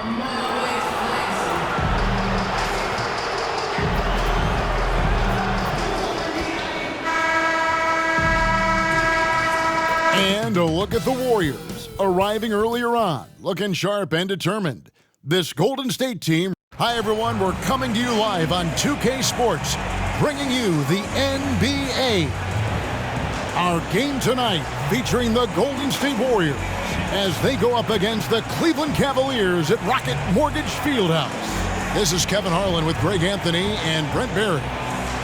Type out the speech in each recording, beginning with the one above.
And a look at the Warriors, arriving earlier on, looking sharp and determined. This Golden State team. Hi, everyone. We're coming to you live on 2K Sports, bringing you the NBA. Our game tonight featuring the Golden State Warriors as they go up against the Cleveland Cavaliers at Rocket Mortgage Fieldhouse. This is Kevin Harlan with Greg Anthony and Brent Barry.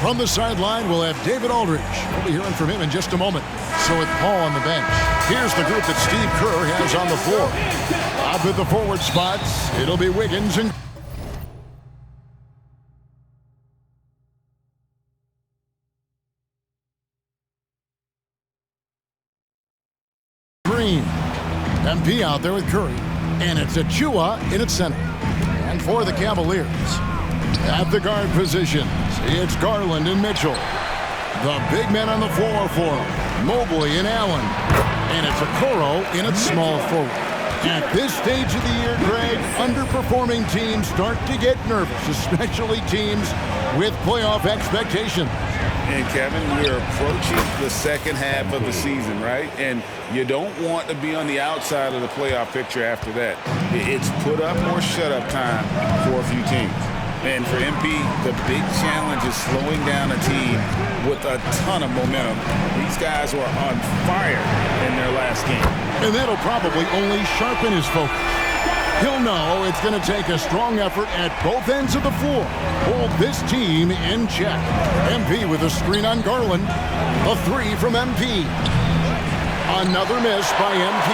From the sideline, we'll have David Aldridge. We'll be hearing from him in just a moment. So with Paul on the bench, here's the group that Steve Kerr has on the floor. Up at the forward spots, it'll be Wiggins and Green. MP out there with Curry. And it's Achua in its center. And for the Cavaliers, at the guard positions, it's Garland and Mitchell. The big men on the floor for them, Mobley and Allen. And it's Okoro in its small forward. At this stage of the year, Greg, underperforming teams start to get nervous, especially teams with playoff expectations. And Kevin, we're approaching the second half of the season, right? And you don't want to be on the outside of the playoff picture after that. It's put up or shut up time for a few teams. And for MP, the big challenge is slowing down a team with a ton of momentum. These guys were on fire in their last game. And that'll probably only sharpen his focus. He'll know it's going to take a strong effort at both ends of the floor. Hold this team in check. MP with a screen on Garland. A three from MP. Another miss by MP.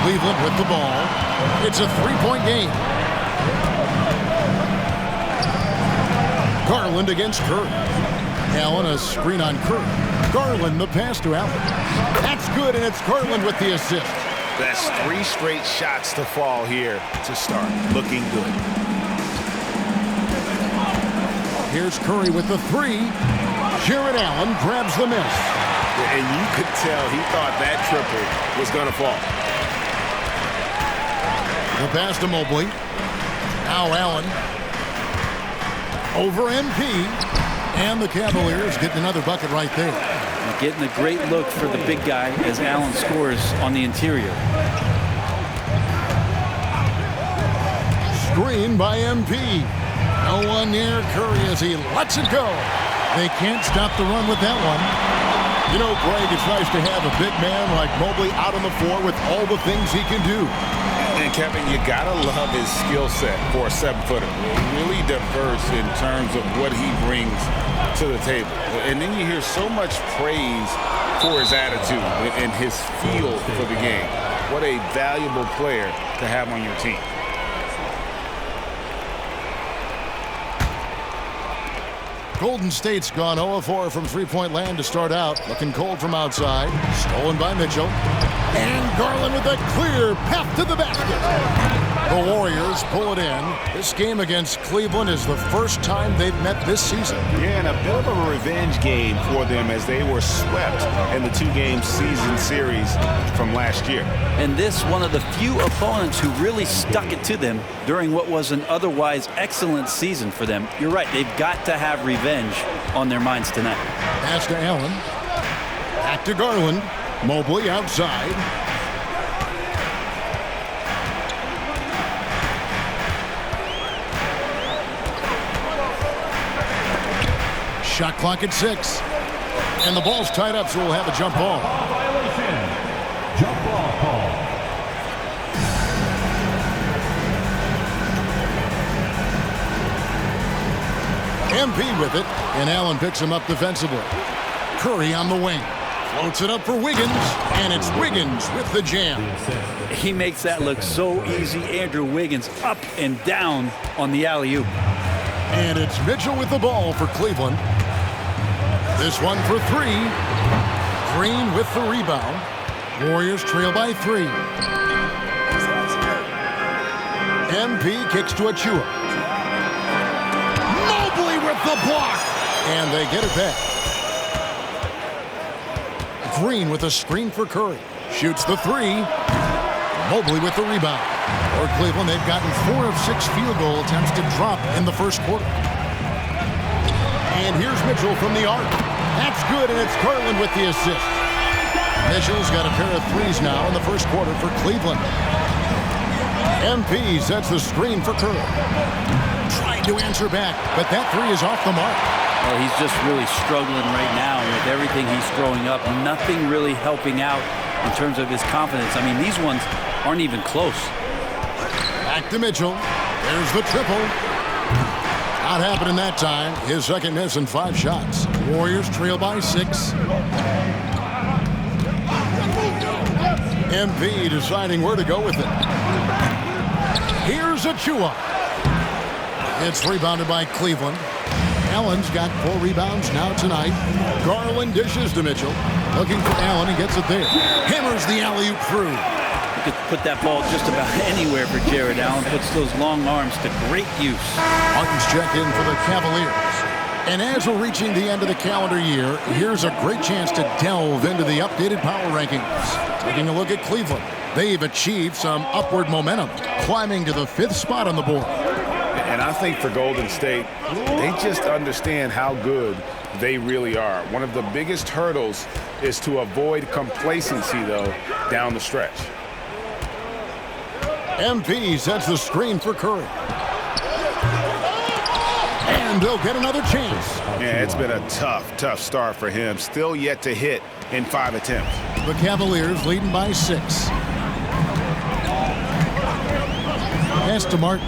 Cleveland with the ball. It's a three-point game. Garland against Curry. Allen a screen on Curry. Garland the pass to Allen. That's good, and it's Garland with the assist. That's three straight shots to fall here to start. Looking good. Here's Curry with the three. Jared Allen grabs the miss. And you could tell he thought that triple was going to fall. The pass to Mobley. Now Allen. Over MP. And the Cavaliers getting another bucket right there. Getting a great look for the big guy as Allen scores on the interior. Screen by MP. No one near Curry as he lets it go. They can't stop the run with that one. You know, Greg, it's nice to have a big man like Mobley out on the floor with all the things he can do. And Kevin, you gotta love his skill set for a 7-footer. Really diverse in terms of what he brings to the table. And then you hear so much praise for his attitude and his feel for the game. What a valuable player to have on your team. Golden State's gone 0-4 from three-point land to start out. Looking cold from outside. Stolen by Mitchell. And Garland with a clear path to the basket. The Warriors pull it in. This game against Cleveland is the first time they've met this season. Yeah, and a bit of a revenge game for them as they were swept in the two-game season series from last year. And this one of the few opponents who really stuck it to them during what was an otherwise excellent season for them. You're right, they've got to have revenge on their minds tonight. Pass to Allen. Back to Garland. Mobley outside. Shot clock at 6. And the ball's tied up, so we'll have a jump ball. Violation. Jump ball call. MP with it, and Allen picks him up defensively. Curry on the wing. Floats it up for Wiggins, and it's Wiggins with the jam. He makes that look so easy. Andrew Wiggins up and down on the alley-oop. And it's Mitchell with the ball for Cleveland. This one for 3. Green with the rebound. Warriors trail by 3. MP kicks to Achua. Mobley with the block. And they get it back. Green with a screen for Curry. Shoots the 3. Mobley with the rebound. For Cleveland, they've gotten 4 of 6 field goal attempts to drop in the first quarter. And here's Mitchell from the arc. That's good, and it's Garland with the assist. Mitchell's got a pair of threes now in the first quarter for Cleveland. MP sets the screen for Curry. Trying to answer back, but that three is off the mark. Well, he's just really struggling right now with everything he's throwing up. Nothing really helping out in terms of his confidence. I mean, these ones aren't even close. Back to Mitchell. There's the triple. Not happening that time. His second miss in 5 shots. Warriors trail by 6. MP deciding where to go with it. Here's Achua. It's rebounded by Cleveland. Allen's got 4 rebounds now tonight. Garland dishes to Mitchell. Looking for Allen and gets it there. Hammers the alley-oop through. You could put that ball just about anywhere for Jared Allen. Puts those long arms to great use. Martin's checked in for the Cavaliers. And as we're reaching the end of the calendar year, here's a great chance to delve into the updated power rankings. Taking a look at Cleveland. They've achieved some upward momentum, climbing to the 5th spot on the board. And I think for Golden State, they just understand how good they really are. One of the biggest hurdles is to avoid complacency, though, down the stretch. MP sets the screen for Curry. And they'll get another chance. Yeah, it's been a tough start for him. Still yet to hit in 5 attempts. The Cavaliers leading by 6. Pass to Martin.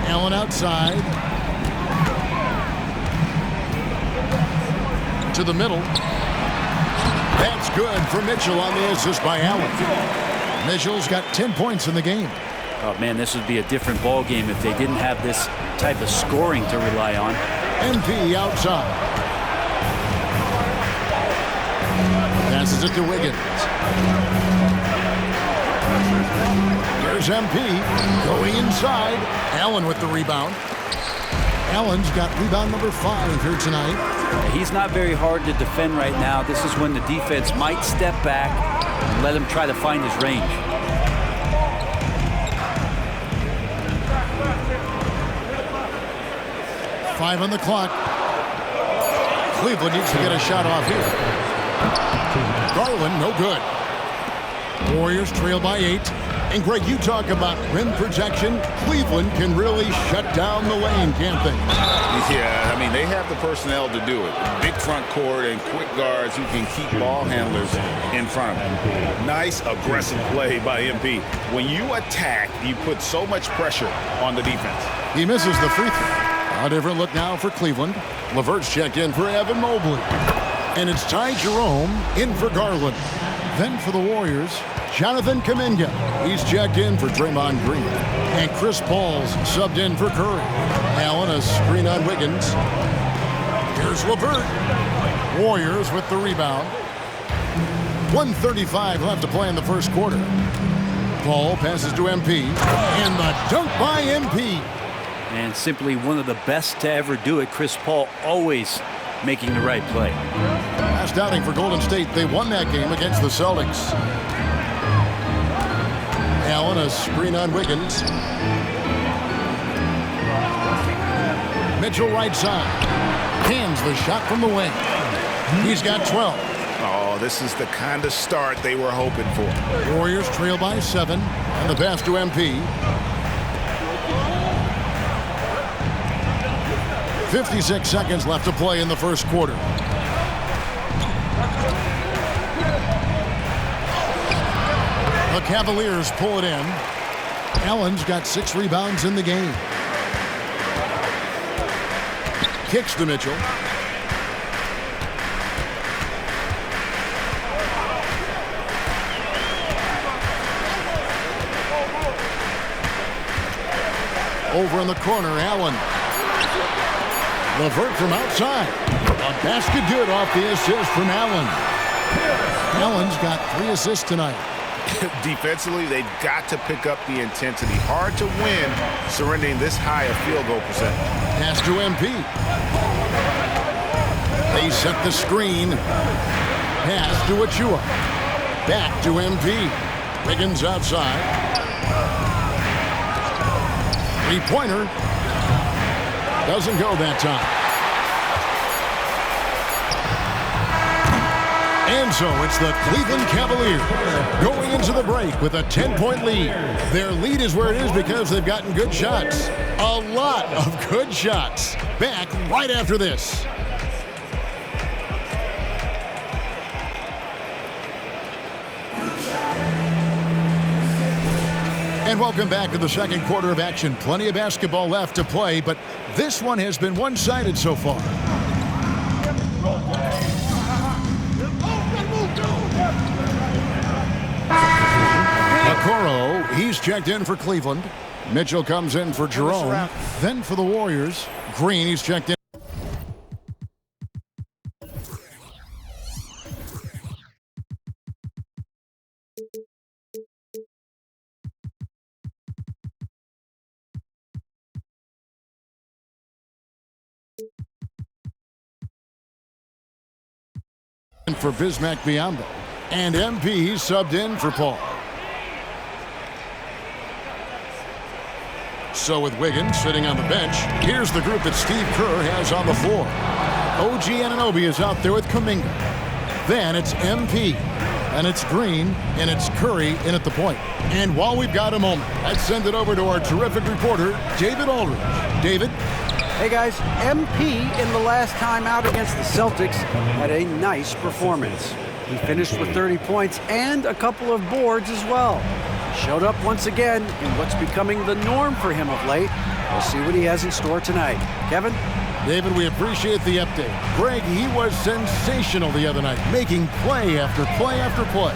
Allen outside. To the middle. That's good for Mitchell on the assist by Allen. Mitchell's got 10 points in the game. Oh, man, this would be a different ball game if they didn't have this type of scoring to rely on. MP outside. Passes it to Wiggins. Here's MP going inside. Allen with the rebound. Allen's got rebound number 5 here tonight. He's not very hard to defend right now. This is when the defense might step back and let him try to find his range. Five on the clock. Cleveland needs to get a shot off here. Garland, no good. Warriors trail by 8. And Greg, you talk about rim protection. Cleveland can really shut down the lane, can't they? Yeah, I mean, they have the personnel to do it. Big front court and quick guards who can keep ball handlers in front of them. Nice, aggressive play by MP. When you attack, you put so much pressure on the defense. He misses the free throw. A different look now for Cleveland. LeVert's checked in for Evan Mobley. And it's Ty Jerome in for Garland. Then for the Warriors, Jonathan Kuminga. He's checked in for Draymond Green. And Chris Paul's subbed in for Curry. Allen a screen on Wiggins. Here's LeVert. Warriors with the rebound. 1:35 left to play in the first quarter. Paul passes to MP. And the dunk by MP. And simply one of the best to ever do it. Chris Paul always making the right play. Last outing for Golden State. They won that game against the Celtics. Allen a screen on Wiggins. Mitchell right side. Hands the shot from the wing. He's got 12. Oh, this is the kind of start they were hoping for. Warriors trail by 7. And the pass to MP. 56 seconds left to play in the first quarter. The Cavaliers pull it in. Allen's got 6 rebounds in the game. Kicks to Mitchell. Over in the corner, Allen. LeVert from outside. A basket good off the assist from Allen. Allen's got 3 assists tonight. Defensively, they've got to pick up the intensity. Hard to win surrendering this high a field goal percentage. Pass to MP. They set the screen. Pass to Achua. Back to MP. Wiggins outside. Three-pointer. Doesn't go that time. And so it's the Cleveland Cavaliers going into the break with a 10-point lead. Their lead is where it is because they've gotten good shots. A lot of good shots. Back right after this. And welcome back to the second quarter of action. Plenty of basketball left to play, but this one has been one-sided so far. Okoro, he's checked in for Cleveland. Mitchell comes in for Jerome. Then for the Warriors, Green, he's checked in. For Bismack Biyombo. And MP subbed in for Paul. So with Wiggins sitting on the bench, here's the group that Steve Kerr has on the floor. OG Anunoby is out there with Kuminga. Then it's MP. And it's Green, and it's Curry in at the point. And while we've got a moment, let's send it over to our terrific reporter, David Aldridge. David? Hey guys, MP in the last time out against the Celtics had a nice performance. He finished with 30 points and a couple of boards as well. Showed up once again in what's becoming the norm for him of late. We'll see what he has in store tonight. Kevin? David, we appreciate the update. Greg, he was sensational the other night, making play after play after play.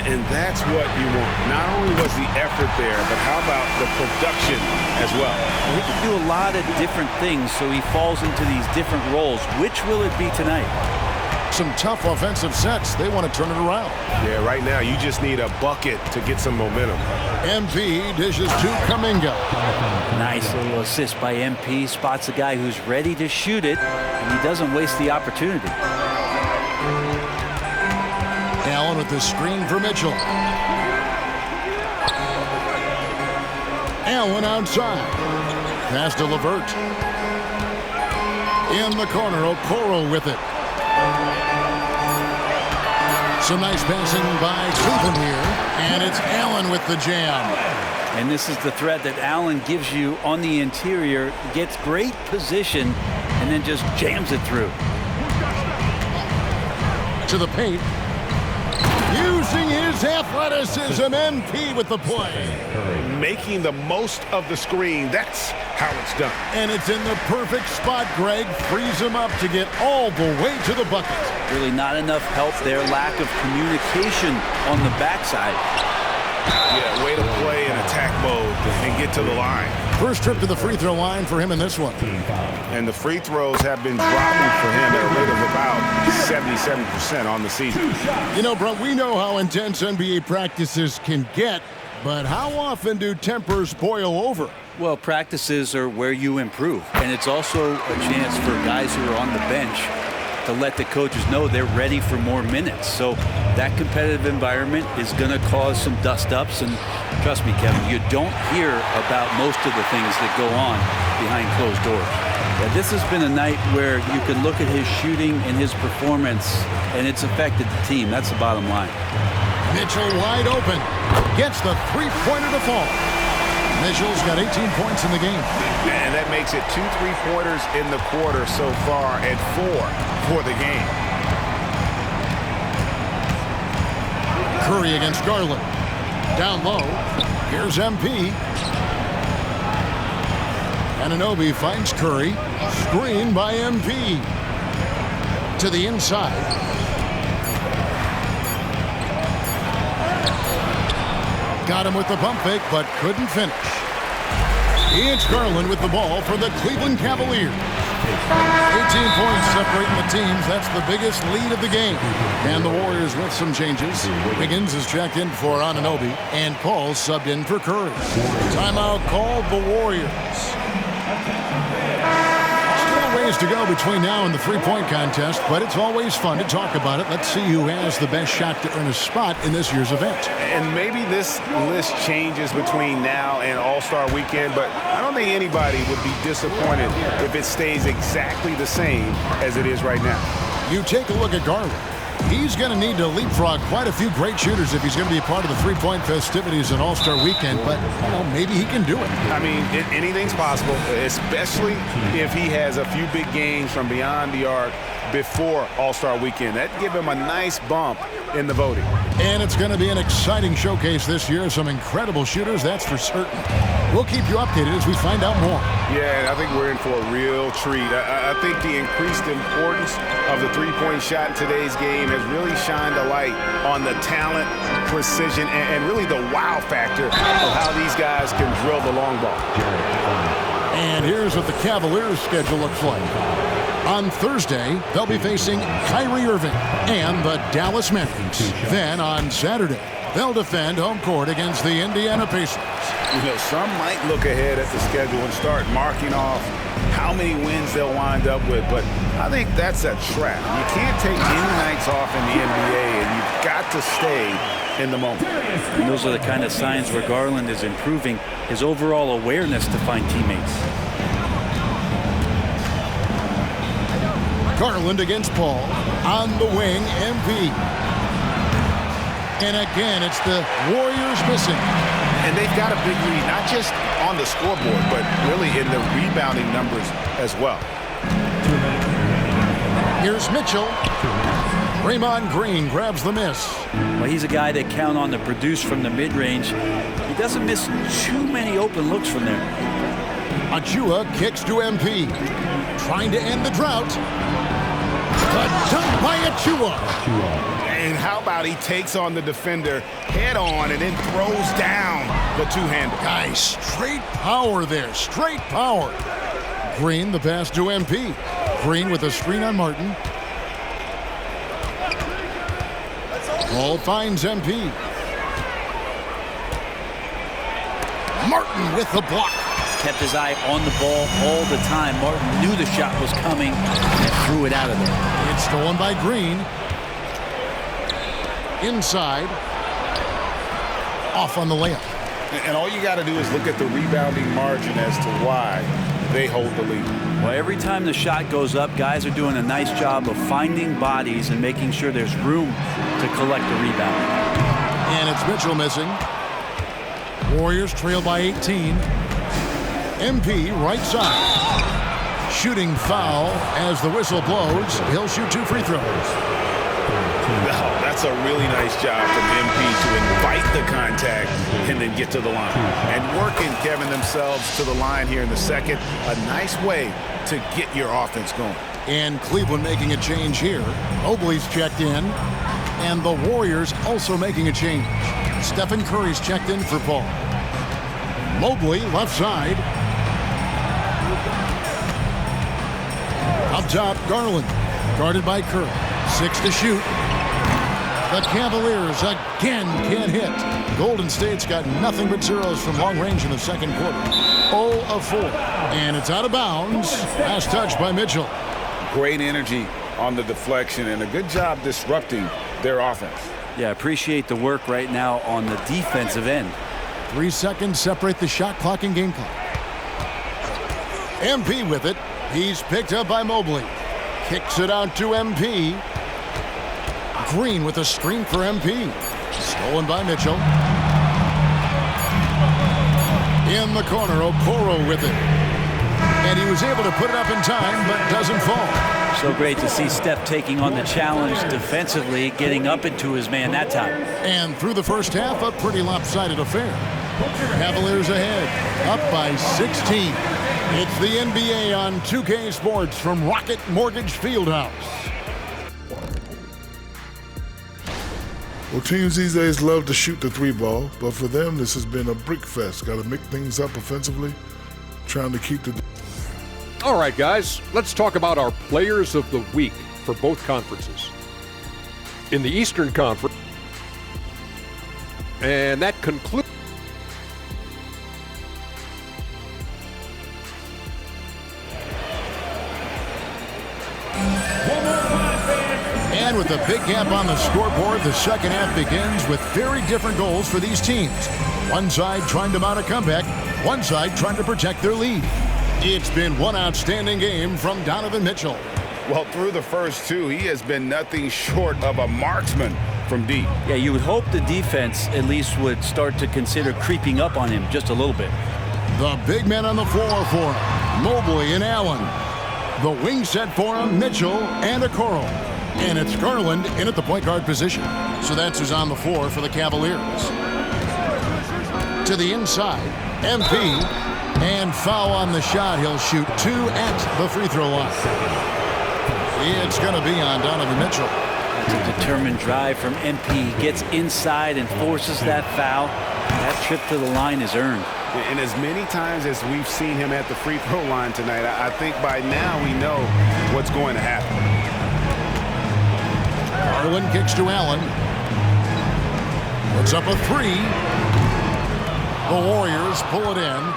And that's what you want. Not only was the effort there, but how about the production as well? He can do a lot of different things, so he falls into these different roles. Which will it be tonight? Some tough offensive sets. They want to turn it around. Yeah, right now you just need a bucket to get some momentum. MP dishes to Kuminga. Nice little assist by MP. Spots a guy who's ready to shoot it, and he doesn't waste the opportunity. Allen with the screen for Mitchell. Allen outside. Pass to LeVert. In the corner, Okoro with it. Some nice passing by Cleveland here. And it's Allen with the jam. And this is the threat that Allen gives you on the interior. Gets great position and then just jams it through. To the paint. Using his athleticism, MP with the play. Making the most of the screen. That's how it's done. And it's in the perfect spot, Greg. Frees him up to get all the way to the bucket. Really not enough help there. Lack of communication on the backside. Yeah, way to play in attack mode and get to the line. First trip to the free throw line for him in this one. And the free throws have been dropping for him at a rate of about 77% on the season. You know, bro, we know how intense NBA practices can get, but how often do tempers boil over? Well, practices are where you improve. And it's also a chance for guys who are on the bench to let the coaches know they're ready for more minutes. So that competitive environment is going to cause some dust-ups. And trust me, Kevin, you don't hear about most of the things that go on behind closed doors. Yeah, this has been a night where you can look at his shooting and his performance, and it's affected the team. That's the bottom line. Mitchell wide open. Gets the three-pointer to fall. Mitchell's got 18 points in the game. And that makes it 2 3-pointers in the quarter so far and 4 for the game. Curry against Garland. Down low. Here's MP. Anunoby finds Curry. Screen by MP. To the inside. Got him with the pump fake, but couldn't finish. It's Garland with the ball for the Cleveland Cavaliers. 18 points separating the teams. That's the biggest lead of the game. And the Warriors with some changes. Wiggins is checked in for Anunoby, and Paul subbed in for Curry. Timeout called the Warriors. Still ways to go between now and the three-point contest, but it's always fun to talk about it. Let's see who has the best shot to earn a spot in this year's event. And maybe this list changes between now and All-Star Weekend, but I don't think anybody would be disappointed if it stays exactly the same as it is right now. You take a look at Garland. He's going to need to leapfrog quite a few great shooters if he's going to be a part of the three-point festivities in All-Star Weekend, but maybe he can do it. I mean, anything's possible, especially if he has a few big games from beyond the arc before All-Star Weekend. That'd give him a nice bump in the voting. And it's going to be an exciting showcase this year. Some incredible shooters, that's for certain. We'll keep you updated as we find out more. Yeah, I think we're in for a real treat. I think the increased importance of the three-point shot in today's game has really shined a light on the talent, precision, and really the wow factor of how these guys can drill the long ball. And here's what the Cavaliers' schedule looks like. On Thursday, they'll be facing Kyrie Irving and the Dallas Mavericks. Then on Saturday, they'll defend home court against the Indiana Pacers. Some might look ahead at the schedule and start marking off how many wins they'll wind up with, but I think that's a trap. You can't take any nights off in the NBA, and you've got to stay in the moment. And those are the kind of signs where Garland is improving his overall awareness to find teammates. Garland against Paul. On the wing, MP. And again, it's the Warriors missing. And they've got a big lead, not just on the scoreboard, but really in the rebounding numbers as well. Here's Mitchell. Draymond Green grabs the miss. Well, he's a guy that count on to produce from the mid-range. He doesn't miss too many open looks from there. Achua kicks to MP. Trying to end the drought. A dunk by Achua. And how about he takes on the defender head on and then throws down the two-hander. Nice. Straight power there. Straight power. Green, the pass to MP. Green with a screen on Martin. Ball finds MP. Martin with the block. Kept his eye on the ball all the time. Martin knew the shot was coming and threw it out of there. It's stolen by Green. Inside. Off on the layup. And all you got to do is look at the rebounding margin as to why they hold the lead. Well, every time the shot goes up, guys are doing a nice job of finding bodies and making sure there's room to collect the rebound. And it's Mitchell missing. Warriors trail by 18. MP right side. Shooting foul as the whistle blows. He'll shoot 2 free throws. Oh, that's a really nice job from MP to invite the contact and then get to the line. And working, Kevin, themselves to the line here in the second. A nice way to get your offense going. And Cleveland making a change here. Mobley's checked in. And the Warriors also making a change. Stephen Curry's checked in for Paul. Mobley, left side. Up top, Garland. Guarded by Curry. 6 to shoot. The Cavaliers again can't hit. Golden State's got nothing but zeros from long range in the second quarter. 0 of 4. And it's out of bounds. Last touch by Mitchell. Great energy on the deflection and a good job disrupting their offense. Yeah, appreciate the work right now on the defensive end. 3 seconds separate the shot clock and game clock. MP with it. He's picked up by Mobley. Kicks it out to MP. Green with a screen for MP. Stolen by Mitchell. In the corner, Okoro with it. And he was able to put it up in time, but doesn't fall. So great to see Steph taking on the challenge defensively, getting up into his man that time. And through the first half, a pretty lopsided affair. Cavaliers ahead, up by 16. It's the NBA on 2K Sports from Rocket Mortgage Fieldhouse. Well, teams these days love to shoot the 3-ball, but for them, this has been a brick fest. Got to mix things up offensively, trying to keep the... All right, guys, let's talk about our players of the week for both conferences. In the Eastern Conference, and that concludes. with a big gap on the scoreboard, the second half begins with very different goals for these teams. One side trying to mount a comeback, one side trying to protect their lead. It's been one outstanding game from Donovan Mitchell. Well, through the first two, he has been nothing short of a marksman from deep. Yeah, you would hope the defense at least would start to consider creeping up on him just a little bit. The big men on the floor for him, Mobley and Allen. The wing set for him, Mitchell and Okoro. And it's Garland in at the point guard position. So that's who's on the floor for the Cavaliers. To the inside, MP. And foul on the shot. He'll shoot 2 at the free throw line. It's going to be on Donovan Mitchell. It's a determined drive from MP. Gets inside and forces that foul. That trip to the line is earned. And as many times as we've seen him at the free throw line tonight, I think by now we know what's going to happen. Garland kicks to Allen. Puts up a 3. The Warriors pull it in.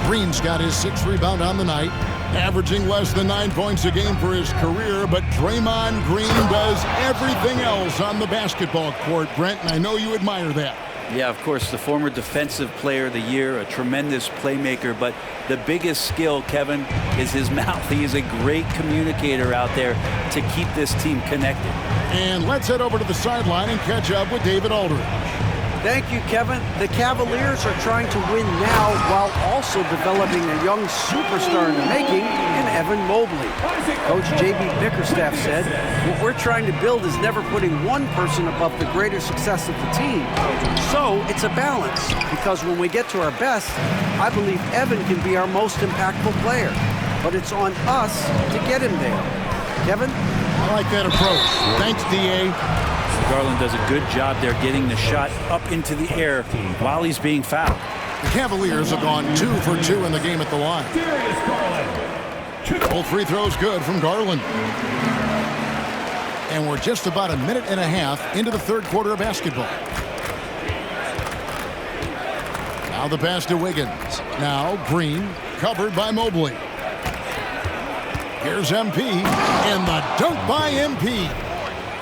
Green's got his 6th rebound on the night, averaging less than 9 points a game for his career, but Draymond Green does everything else on the basketball court, Brent, and I know you admire that. Yeah, of course, the former Defensive Player of the Year, a tremendous playmaker, but the biggest skill, Kevin, is his mouth. He is a great communicator out there to keep this team connected. And let's head over to the sideline and catch up with David Aldridge. Thank you, Kevin. The Cavaliers are trying to win now while also developing a young superstar in the making in Evan Mobley. Coach J.B. Bickerstaff said, "What we're trying to build is never putting one person above the greater success of the team. So it's a balance, because when we get to our best, I believe Evan can be our most impactful player. But it's on us to get him there." Kevin? I like that approach. Thanks, D.A. Garland does a good job there getting the shot up into the air while he's being fouled. The Cavaliers have gone 2 for 2 in the game at the line. Both free throws good from Garland. And we're just about a minute and a half into the third quarter of basketball. Now the pass to Wiggins. Now Green, covered by Mobley. Here's MP, and the dunk by MP.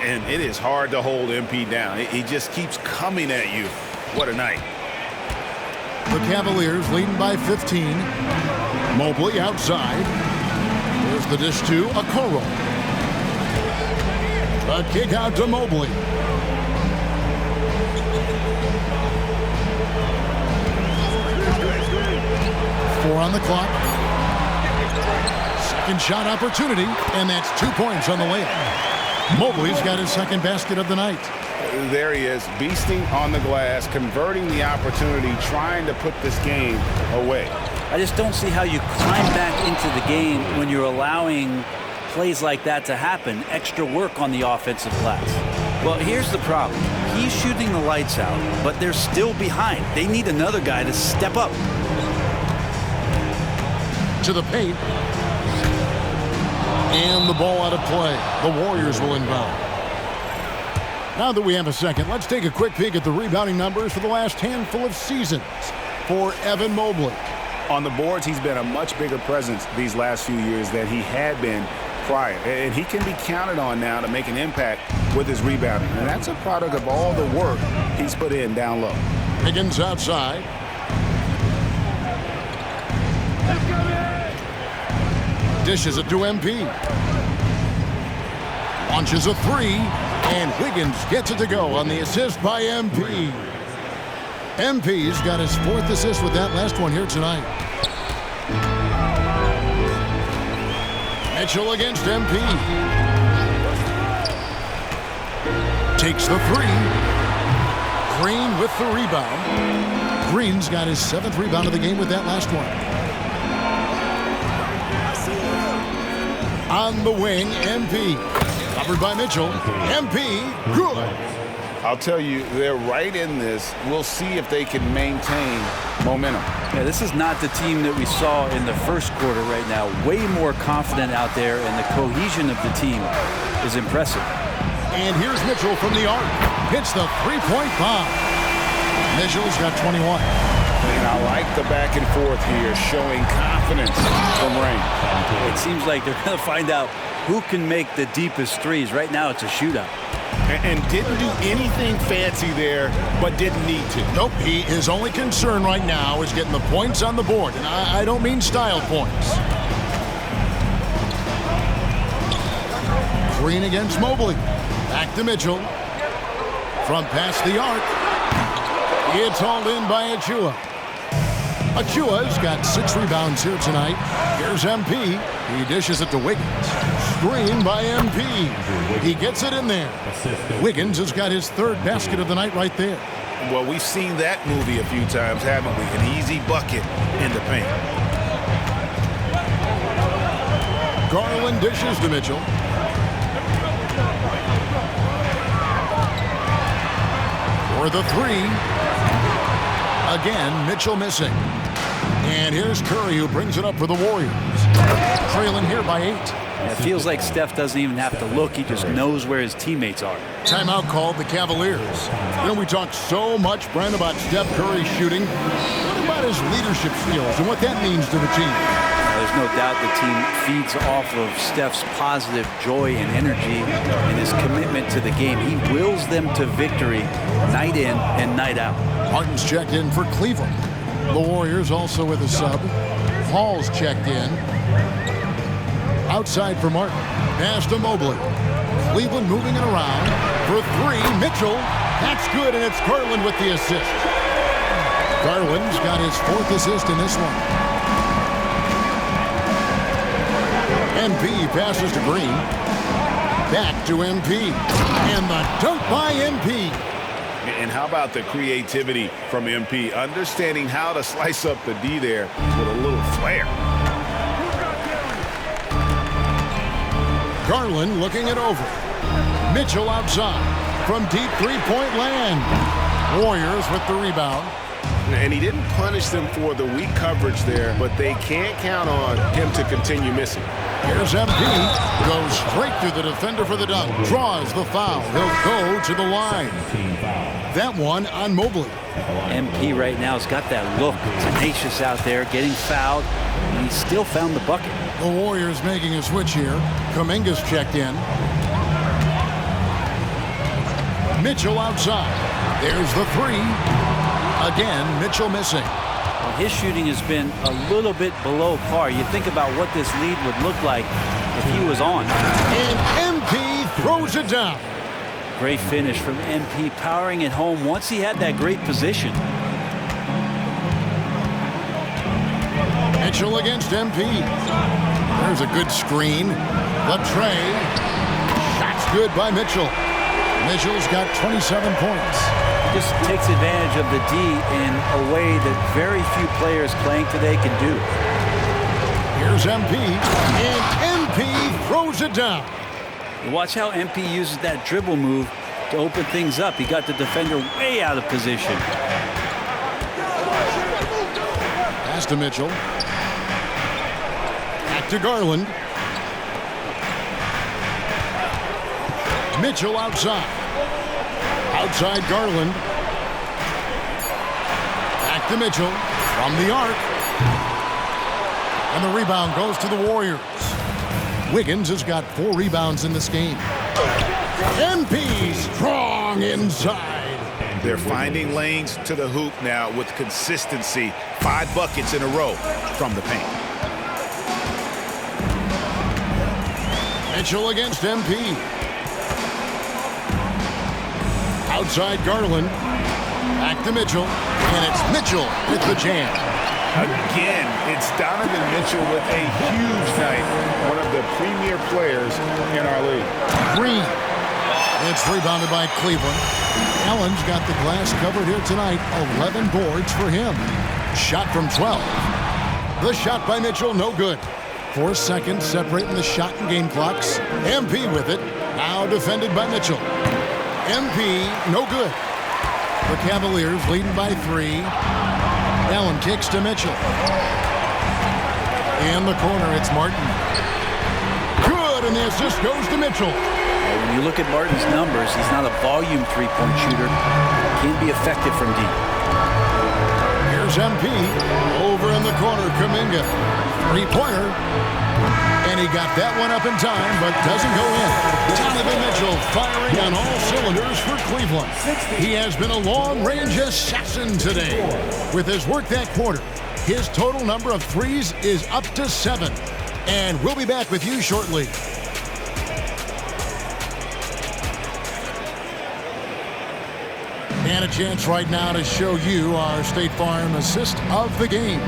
And it is hard to hold MP down. He just keeps coming at you. What a night. The Cavaliers leading by 15. Mobley outside. There's the dish to Okoro. A kick out to Mobley. Four on the clock. Second shot opportunity, and that's 2 points on the layup. Mobley's got his second basket of the night. There he is, beasting on the glass, converting the opportunity, trying to put this game away. I just don't see how you climb back into the game when you're allowing plays like that to happen. Extra work on the offensive glass. Well, here's the problem. He's shooting the lights out, but they're still behind. They need another guy to step up. To the paint. And the ball out of play. The Warriors will inbound. Now that we have a second, let's take a quick peek at the rebounding numbers for the last handful of seasons for Evan Mobley. On the boards, he's been a much bigger presence these last few years than he had been prior. And he can be counted on now to make an impact with his rebounding. And that's a product of all the work he's put in down low. Higgins outside. Dishes it to MP. Launches a 3, and Wiggins gets it to go on the assist by MP. MP's got his 4th assist with that last one here tonight. Mitchell against MP. Takes the 3. Green with the rebound. Green's got his 7th rebound of the game with that last one. On the wing, MP. Covered by Mitchell. MP, good. I'll tell you, they're right in this. We'll see if they can maintain momentum. Yeah, this is not the team that we saw in the first quarter right now. Way more confident out there, and the cohesion of the team is impressive. And here's Mitchell from the arc. Hits the three-point bomb. Mitchell's got 21. And I like the back and forth here, showing confidence from Rain. It seems like they're going to find out who can make the deepest threes. Right now, it's a shootout. And didn't do anything fancy there, but didn't need to. Nope, his only concern right now is getting the points on the board, and I don't mean style points. Green against Mobley. Back to Mitchell. From past the arc. It's hauled in by Achua. Achua's got 6 rebounds here tonight. Here's MP. He dishes it to Wiggins. Screen by MP. He gets it in there. Wiggins has got his 3rd basket of the night right there. Well, we've seen that movie a few times, haven't we? An easy bucket in the paint. Garland dishes to Mitchell. For the 3. Again, Mitchell missing. And here's Curry, who brings it up for the Warriors. Trailing here by 8. It feels like Steph doesn't even have to look. He just knows where his teammates are. Timeout called the Cavaliers. You know, we talk so much, Brent, about Steph Curry's shooting. What about his leadership skills and what that means to the team? There's no doubt the team feeds off of Steph's positive joy and energy and his commitment to the game. He wills them to victory night in and night out. Martin's checked in for Cleveland. The Warriors also with a sub. Hall's checked in. Outside for Martin. Pass to Mobley. Cleveland moving it around. For 3, Mitchell. That's good, and it's Garland with the assist. Garland's got his 4th assist in this one. MP passes to Green. Back to MP. And the dunk by MP. And how about the creativity from MP, understanding how to slice up the D there with a little flair. Garland looking it over. Mitchell outside from deep 3-point land. Warriors with the rebound. And he didn't punish them for the weak coverage there, but they can't count on him to continue missing. Here's MP. Goes straight through the defender for the dunk. Draws the foul. He'll go to the line. That one on Mobley. MP right now has got that look. Tenacious out there, getting fouled, and he still found the bucket. The Warriors making a switch here. Kuminga's checked in. Mitchell outside. There's the 3. Again, Mitchell missing. Well, his shooting has been a little bit below par. You think about what this lead would look like if he was on. And MP throws it down. Great finish from MP, powering it home once he had that great position. Mitchell against MP. There's a good screen. Latrey. Shot's good by Mitchell. Mitchell's got 27 points. Just takes advantage of the D in a way that very few players playing today can do. Here's MP, and MP throws it down. Watch how MP uses that dribble move to open things up. He got the defender way out of position. Pass to Mitchell. Back to Garland. Mitchell outside. Outside Garland. Back to Mitchell from the arc. And the rebound goes to the Warriors. Wiggins has got 4 rebounds in this game. MP strong inside. They're finding lanes to the hoop now with consistency. 5 buckets in a row from the paint. Mitchell against MP. Outside Garland. Back to Mitchell. And it's Mitchell with the jam. Again, it's Donovan Mitchell with a huge night. One of the premier players in our league. Green. It's rebounded by Cleveland. Allen's got the glass covered here tonight. 11 boards for him. Shot from 12. The shot by Mitchell, no good. 4 seconds separating the shot and game clocks. MP with it. Now defended by Mitchell. MP, no good. The Cavaliers leading by 3. Allen kicks to Mitchell. In the corner, it's Martin. Good, and the assist goes to Mitchell. When you look at Martin's numbers, he's not a volume three-point shooter. Can't be effective from deep. Here's Here's MP. Over in the corner, Kuminga. Three-pointer. And he got that one up in time, but doesn't go in. Donovan Mitchell firing on all cylinders for Cleveland. He has been a long-range assassin today. With his work that quarter, his total number of threes is up to 7. And we'll be back with you shortly. And a chance right now to show you our State Farm assist of the game.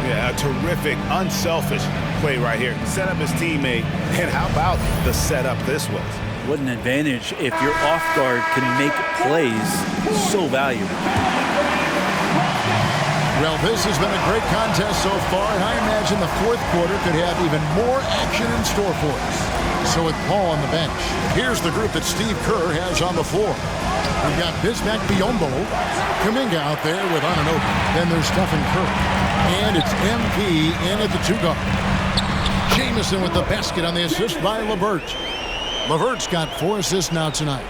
Yeah, a terrific, unselfish play right here. Set up his teammate, and how about the setup this was? What an advantage if your off guard can make plays so valuable. Well, this has been a great contest so far, and I imagine the fourth quarter could have even more action in store for us. So with Paul on the bench, here's the group that Steve Kerr has on the floor. We've got Bismack Biyombo, Kuminga out there with Anunoby. Then there's Stephen Curry. And it's MP in at the 2-guard. Jamison with the basket on the assist by LeVert. LeVert's got 4 assists now tonight.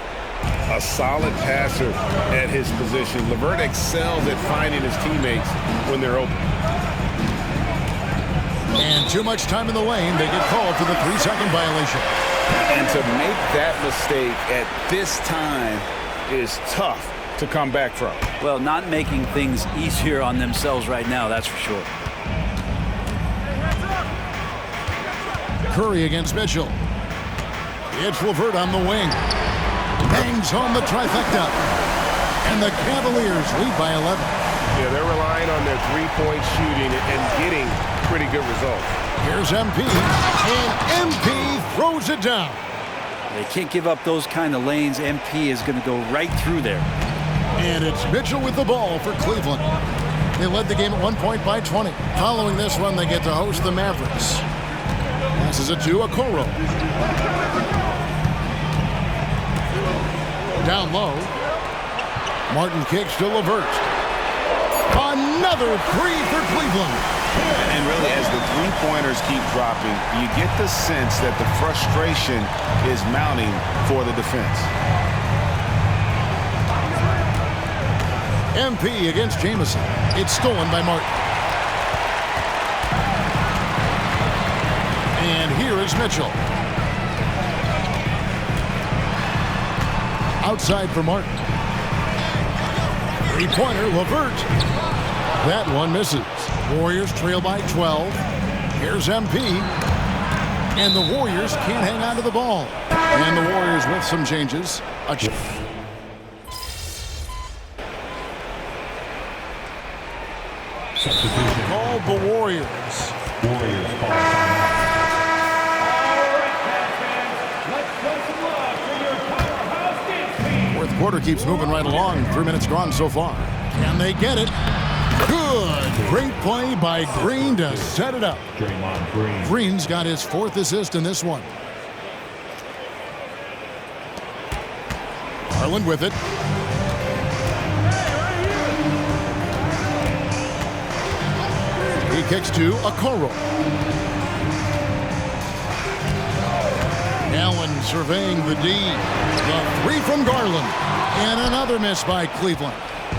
A solid passer at his position. LeVert excels at finding his teammates when they're open. And too much time in the lane. They get called for the 3-second violation. And to make that mistake at this time is tough to come back from. Well, not making things easier on themselves right now, that's for sure. Curry against Mitchell. It's LeVert on the wing. Bangs home the trifecta. And the Cavaliers lead by 11. Yeah, they're relying on their three-point shooting and getting pretty good results. Here's MP. And MP throws it down. They can't give up those kind of lanes. MP is going to go right through there. And it's Mitchell with the ball for Cleveland. They led the game at 1 point by 20. Following this run, they get to host the Mavericks. Passes it to Okoro. Down low. Martin kicks to LeVert. Another three for Cleveland. And really, as the three-pointers keep dropping, you get the sense that the frustration is mounting for the defense. MP against Jamison. It's stolen by Martin. And here is Mitchell. Outside for Martin. Three-pointer, LeVert. That one misses. Warriors trail by 12. Here's MP. And the Warriors can't hang on to the ball. And the Warriors with some changes. Substitution. Called the Warriors. Warriors call timeout. All right, fans, let's show some love for your powerhouse dance team. Fourth quarter keeps moving right along. 3 minutes gone so far. Can they get it? Good. Great play by Green to set it up. Draymond Green. Green's got his 4th assist in this one. Garland with it. He kicks to Okoro. Allen surveying the D. The 3 from Garland. And another miss by Cleveland.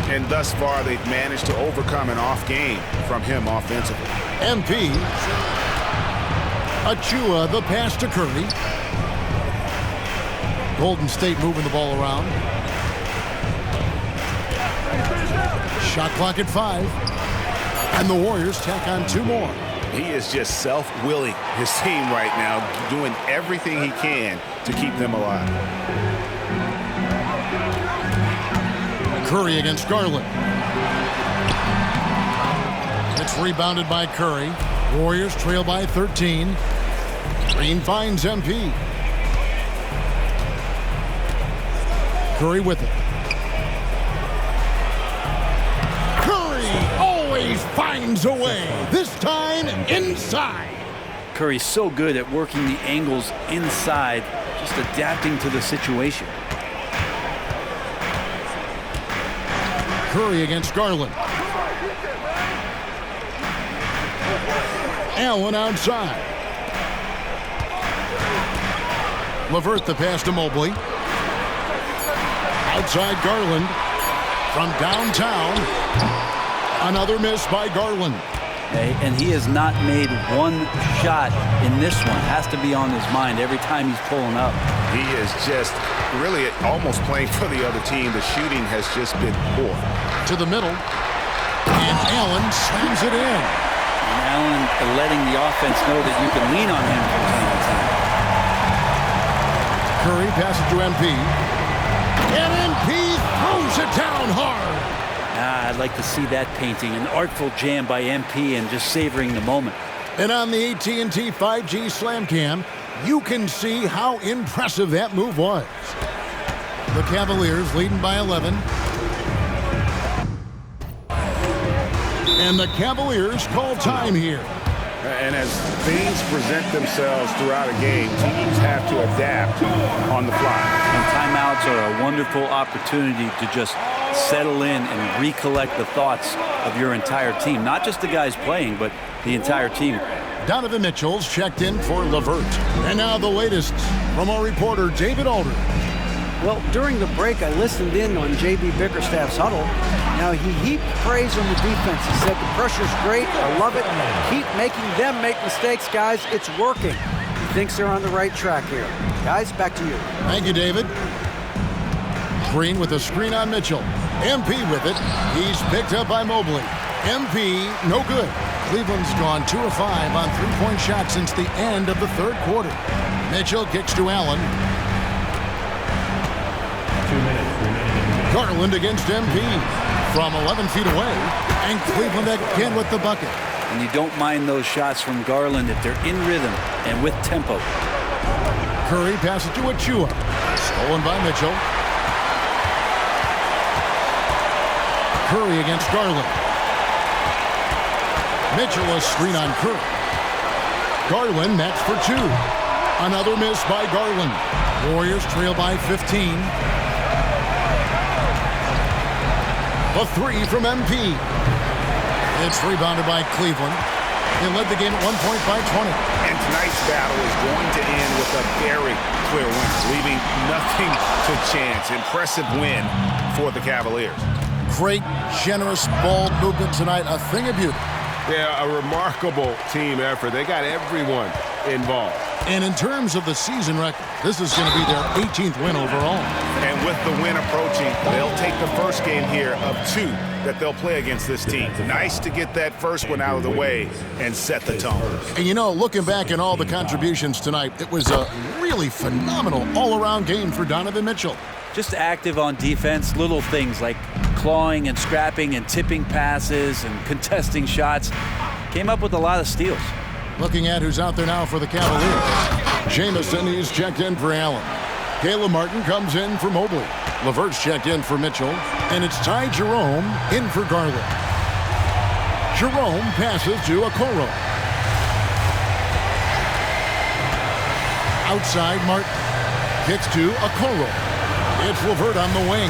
And thus far, they've managed to overcome an off game from him offensively. MP. Achua, the pass to Curry. Golden State moving the ball around. Shot clock at 5. And the Warriors tack on 2 more. He is just self-willing his team right now, doing everything he can to keep them alive. Curry against Garland. It's rebounded by Curry. Warriors trail by 13. Green finds MP. Curry with it. Curry always finds a way. This time inside. Curry's so good at working the angles inside, just adapting to the situation. Curry against Garland. Allen outside. LeVert the pass to Mobley. Outside Garland. From downtown. Another miss by Garland. Okay, and he has not made one shot in this one. Has to be on his mind every time he's pulling up. He is just really almost playing for the other team. The shooting has just been poor. To the middle. And Allen slams it in. And Allen letting the offense know that you can lean on him from time to time. Curry passes to MP. And MP throws it down hard. I'd like to see that painting. An artful jam by MP and just savoring the moment. And on the AT&T 5G Slam Cam, you can see how impressive that move was. The Cavaliers leading by 11. And the Cavaliers call time here. And as things present themselves throughout a game, teams have to adapt on the fly. And timeouts are a wonderful opportunity to just settle in and recollect the thoughts of your entire team. Not just the guys playing, but the entire team. Donovan Mitchell's checked in for LeVert. And now the latest from our reporter, David Alder. Well, during the break, I listened in on J.B. Bickerstaff's huddle. Now, he heaped praise on the defense. He said, the pressure's great. I love it. Keep making them make mistakes, guys. It's working. He thinks they're on the right track here. Guys, back to you. Thank you, David. Green with a screen on Mitchell. MP with it. He's picked up by Mobley. MP, no good. Cleveland's gone 2 of 5 on three-point shots since the end of the third quarter. Mitchell kicks to Allen. 2 minutes remaining. Garland against MP from 11 feet away. And Cleveland again with the bucket. And you don't mind those shots from Garland if they're in rhythm and with tempo. Curry passes to Achua. Stolen by Mitchell. Curry against Garland. Mitchell a screen on Curry. Garland match for 2. Another miss by Garland. Warriors trail by 15. A 3 from MP. It's rebounded by Cleveland. They led the game at 1 point by 20. And tonight's battle is going to end with a very clear winner, leaving nothing to chance. Impressive win for the Cavaliers. Great, generous ball movement tonight. A thing of beauty. Yeah, a remarkable team effort. They got everyone involved. And in terms of the season record, this is going to be their 18th win overall. And with the win approaching, they'll take the first game here of 2 that they'll play against this team. Nice to get that first one out of the way and set the tone. And you know, looking back at all the contributions tonight, it was a really phenomenal all-around game for Donovan Mitchell. Just active on defense, little things like clawing and scrapping and tipping passes and contesting shots. Came up with a lot of steals. Looking at who's out there now for the Cavaliers. Jamison, he's checked in for Allen. Caleb Martin comes in for Mobley. LeVert's checked in for Mitchell. And it's Ty Jerome in for Garland. Jerome passes to Okoro. Outside, Martin kicks to Okoro. It's LeVert on the wing.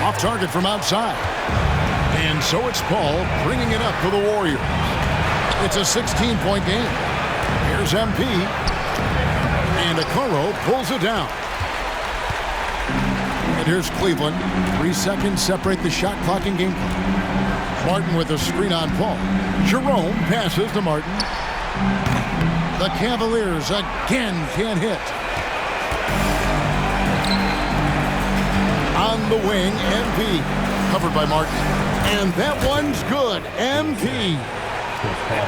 Off target from outside. And so it's Paul bringing it up for the Warriors. It's a 16-point game. Here's MP. And Okoro pulls it down. And here's Cleveland. 3 seconds separate the shot clock and game clock. Martin with a screen on Paul. Jerome passes to Martin. The Cavaliers again can't hit. On the wing, MP. Covered by Martin. And that one's good. MP.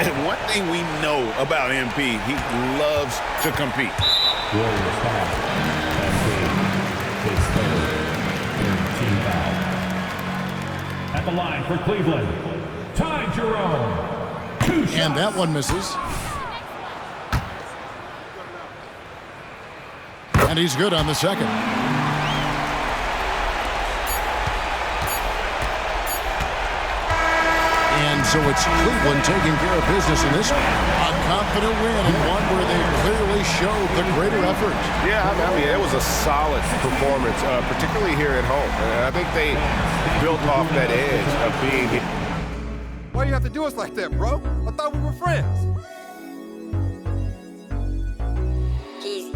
And one thing we know about MP, he loves to compete. Warriors foul. His third team foul. At the line for Cleveland, Ty Jerome. 2 shots. And that one misses. And he's good on the second. And so it's Cleveland taking care of business in this one. A confident win and one where they clearly showed the greater effort. Yeah, I mean, it was a solid performance, particularly here at home. I think they built off that edge of being here. Why you have to do us like that, bro? I thought we were friends. Easy.